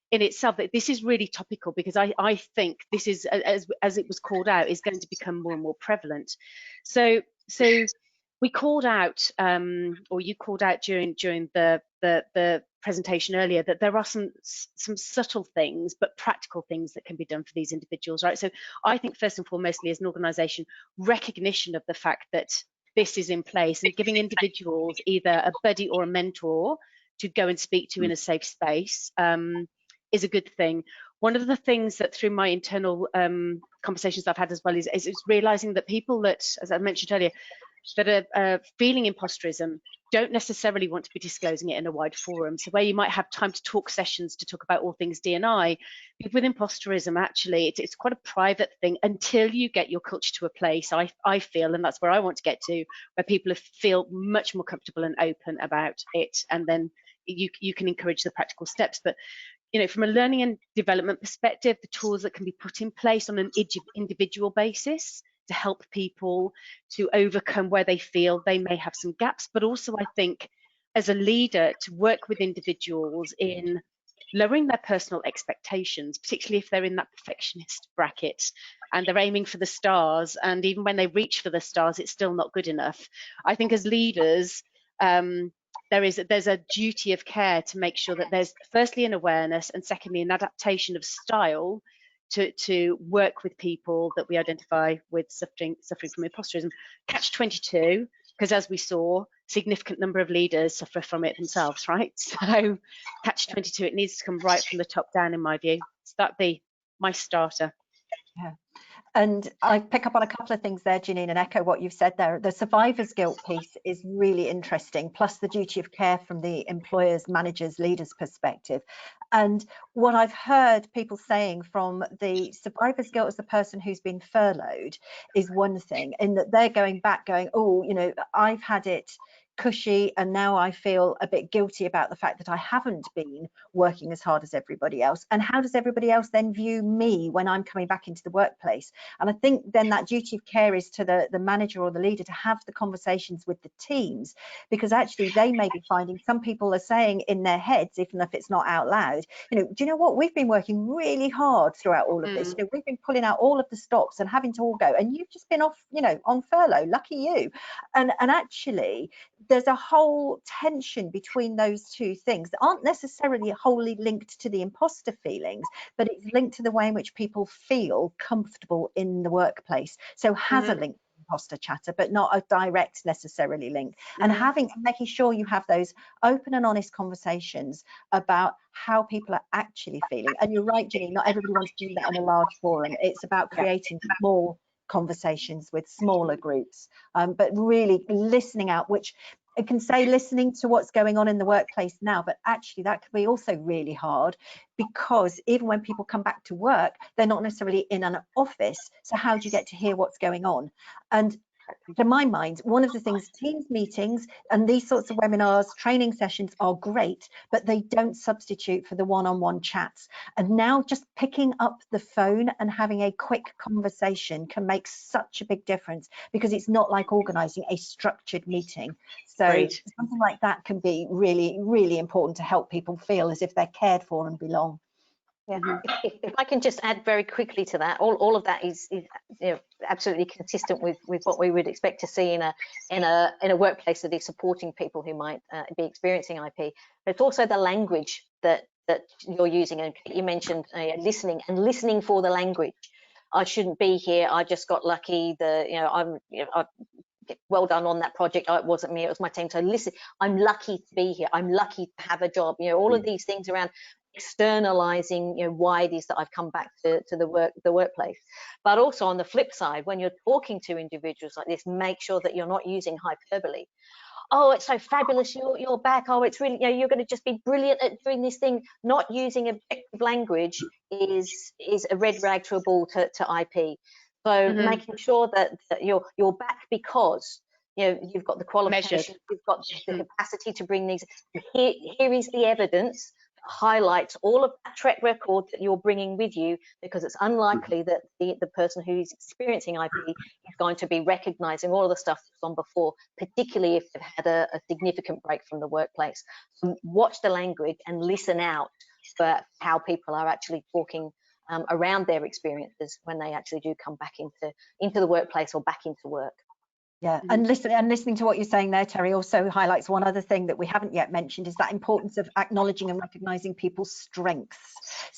in itself, that this is really topical, because I think this is, as it was called out, is going to become more and more prevalent. So we called out, or you called out during the presentation earlier, that there are some subtle things but practical things that can be done for these individuals, right? So I think first and foremostly, as an organisation, recognition of the fact that this is in place, and giving individuals either a buddy or a mentor to go and speak to in a safe space is a good thing. One of the things that through my internal conversations I've had as well is realizing that people that, as I mentioned earlier, that are feeling imposterism don't necessarily want to be disclosing it in a wide forum. So where you might have time to talk sessions to talk about all things D&I, with imposterism, actually, it's quite a private thing until you get your culture to a place, I feel, and that's where I want to get to, where people feel much more comfortable and open about it. And then you can encourage the practical steps. But you know, from a learning and development perspective, the tools that can be put in place on an individual basis to help people to overcome where they feel they may have some gaps, but also I think as a leader to work with individuals in lowering their personal expectations, particularly if they're in that perfectionist bracket and they're aiming for the stars, and even when they reach for the stars, it's still not good enough. I think as leaders, there's a duty of care to make sure that there's firstly an awareness and secondly an adaptation of style to work with people that we identify with suffering from imposterism. Catch-22, because as we saw, significant number of leaders suffer from it themselves, right? So catch-22, it needs to come right from the top down, in my view. So that'd be my starter. Yeah. And I pick up on a couple of things there, Janine, and echo what you've said there. The survivor's guilt piece is really interesting, plus the duty of care from the employer's, manager's, leader's perspective. And what I've heard people saying from the survivor's guilt as the person who's been furloughed is one thing, in that they're going back going, oh, you know, I've had it cushy and now I feel a bit guilty about the fact that I haven't been working as hard as everybody else. And how does everybody else then view me when I'm coming back into the workplace? And I think then that duty of care is to the manager or the leader to have the conversations with the teams, because actually they may be finding, some people are saying in their heads, even if it's not out loud, you know, do you know what, we've been working really hard throughout all of this, you know, we've been pulling out all of the stops and having to all go, and you've just been off, you know, on furlough, lucky you. And actually there's a whole tension between those two things that aren't necessarily wholly linked to the imposter feelings, but it's linked to the way in which people feel comfortable in the workplace. So has a link to imposter chatter, but not a direct necessarily link. And making sure you have those open and honest conversations about how people are actually feeling. And you're right, Janine, not everybody wants to do that in a large forum. It's about creating small conversations with smaller groups, but really listening out, which it can say listening to what's going on in the workplace now, but actually that can be also really hard, because even when people come back to work, they're not necessarily in an office. So how do you get to hear what's going on? And to my mind, one of the things, Teams meetings and these sorts of webinars, training sessions are great, but they don't substitute for the one-on-one chats. And now just picking up the phone and having a quick conversation can make such a big difference, because it's not like organising a structured meeting. So something like that can be really, really important to help people feel as if they're cared for and belong. Yeah, if I can just add very quickly to that, all of that is you know, absolutely consistent with what we would expect to see in a workplace that is supporting people who might be experiencing IP. But it's also the language that you're using, and you mentioned listening for the language. I shouldn't be here. I just got lucky. Well done on that project. Oh, it wasn't me, it was my team. So listen, I'm lucky to be here. I'm lucky to have a job. You know, all of these things around externalizing, you know, why it is that I've come back to the workplace. But also on the flip side, when you're talking to individuals like this, make sure that you're not using hyperbole. Oh, it's so fabulous, you're back. Oh, it's really, you know, you're going to just be brilliant at doing this thing. Not using objective language is a red rag to a bull to IP. So making sure that you're back because, you know, you've got the qualifications, you've got the capacity to bring these. Here is the evidence that highlights all of that track record that you're bringing with you, because it's unlikely that the person who's experiencing IP is going to be recognizing all of the stuff that's on before, particularly if they've had a significant break from the workplace. So watch the language and listen out for how people are actually talking around their experiences when they actually do come back into the workplace or back into work. Yeah, and listening to what you're saying there, Terri, also highlights one other thing that we haven't yet mentioned, is that importance of acknowledging and recognizing people's strengths.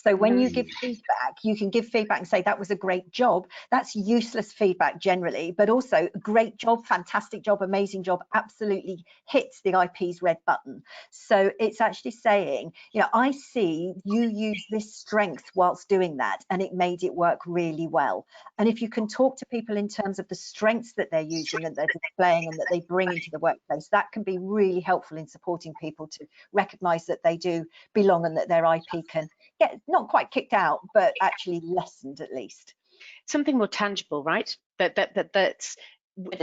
So when you give feedback, you can give feedback and say that was a great job. That's useless feedback generally, but also great job, fantastic job, amazing job, absolutely hits the IP's red button. So it's actually saying, you know, I see you use this strength whilst doing that, and it made it work really well. And if you can talk to people in terms of the strengths that they're using and they're displaying and that they bring into the workplace, that can be really helpful in supporting people to recognise that they do belong and that their IP can get not quite kicked out, but actually lessened at least. Something more tangible, right? That's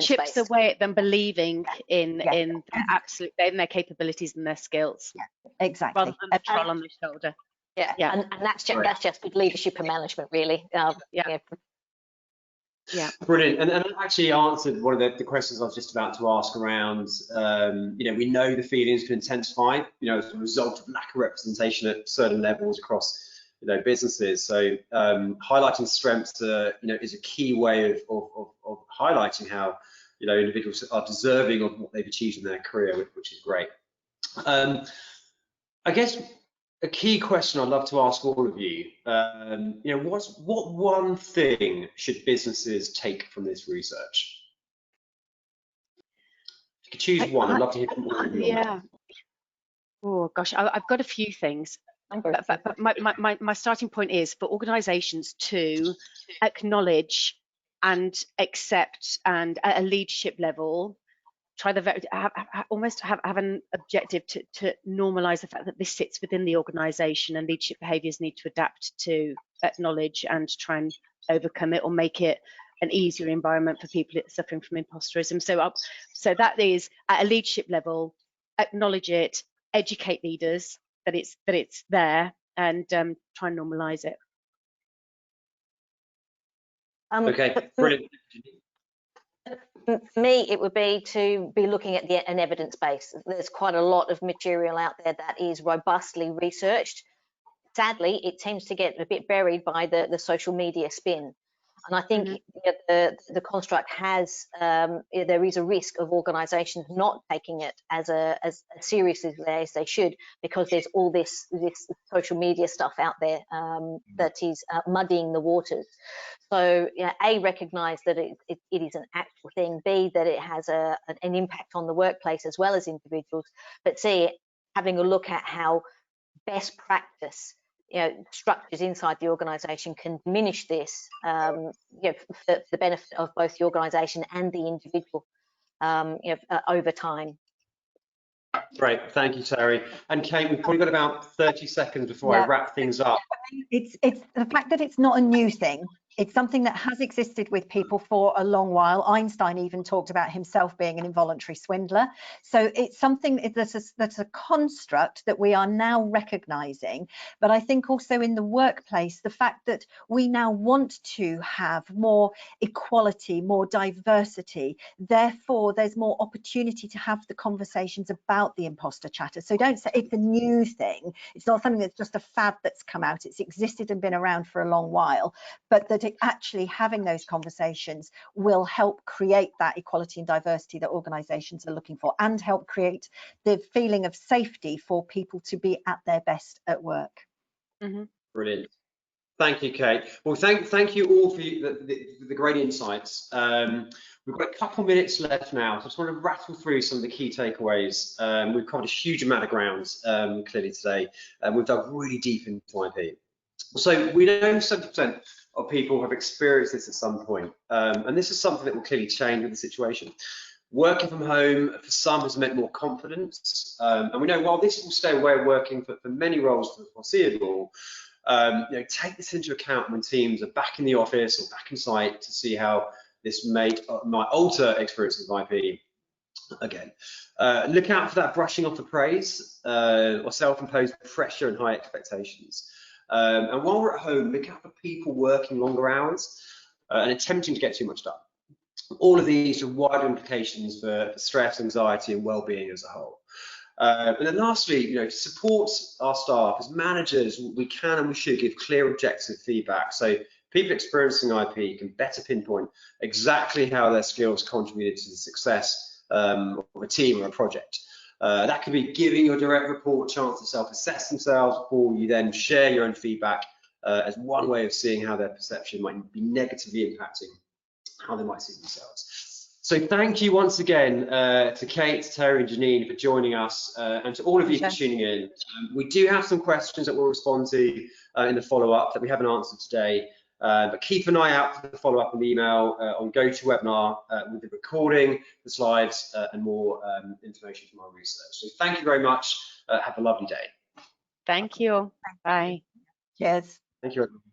chips away at them believing in their capabilities and their skills. Yeah, exactly. Rather than the troll on the shoulder. Yeah. And that's just good leadership and management, really. Yeah. Brilliant. And it actually answered one of the questions I was just about to ask around, you know, we know the feelings can intensify, you know, as a result of lack of representation at certain levels across, you know, businesses. So highlighting strengths, you know, is a key way of highlighting how, you know, individuals are deserving of what they've achieved in their career, which is great. I guess a key question I'd love to ask all of you, you know, what one thing should businesses take from this research? If you could choose one, I'd love to hear from all of you. Yeah. Oh gosh, I've got a few things. But my starting point is for organisations to acknowledge and accept, and at a leadership level, try almost have an objective to normalise the fact that this sits within the organisation, and leadership behaviours need to adapt to acknowledge and try and overcome it, or make it an easier environment for people suffering from imposterism. So that is at a leadership level, acknowledge it, educate leaders that it's there, and try and normalise it. Okay, brilliant. For me, it would be to be looking at an evidence base. There's quite a lot of material out there that is robustly researched. Sadly, it tends to get a bit buried by the social media spin. And I think the construct has, there is a risk of organisations not taking it as seriously as they should, because there's all this social media stuff out there that is muddying the waters. So, you know, A, recognise that it is an actual thing, B, that it has an impact on the workplace as well as individuals, but C, having a look at how best practice, you know, structures inside the organisation can diminish this, you know, for the benefit of both the organisation and the individual, you know, over time. Great, thank you, Terri. And Kate, we've probably got about 30 seconds before I wrap things up. It's the fact that it's not a new thing. It's something that has existed with people for a long while. Einstein even talked about himself being an involuntary swindler. So it's something that's a construct that we are now recognizing. But I think also in the workplace, the fact that we now want to have more equality, more diversity, therefore there's more opportunity to have the conversations about the imposter chatter. So don't say it's a new thing. It's not something that's just a fad that's come out. It's existed and been around for a long while, but that actually having those conversations will help create that equality and diversity that organisations are looking for, and help create the feeling of safety for people to be at their best at work. Brilliant. Thank you, Kate. Well, thank you all for the great insights. We've got a couple minutes left now, so I just want to rattle through some of the key takeaways. We've covered a huge amount of ground clearly today, and we've dug really deep into IP. So we know 70% of people have experienced this at some point, and this is something that will clearly change with the situation. Working from home for some has meant more confidence, and we know while this will stay a way of working for many roles for the foreseeable, you know, take this into account when teams are back in the office or back in site to see how this might alter experiences of IP. Again, look out for that brushing off the praise or self-imposed pressure and high expectations. And while we're at home, look out for people working longer hours and attempting to get too much done. All of these have wider implications for stress, anxiety, and well-being as a whole. And then lastly, you know, to support our staff as managers, we can and we should give clear, objective feedback, so people experiencing IP can better pinpoint exactly how their skills contributed to the success of a team or a project. That could be giving your direct report a chance to self-assess themselves before you then share your own feedback as one way of seeing how their perception might be negatively impacting how they might see themselves. So thank you once again to Kate, Terri and Janine for joining us, and to all of you for tuning in. We do have some questions that we'll respond to in the follow-up that we haven't answered today, but keep an eye out for the follow-up in the email on GoToWebinar with the recording, the slides and more information from our research. So thank you very much. Have a lovely day. Thank you. Bye. Cheers. Thank you, everyone.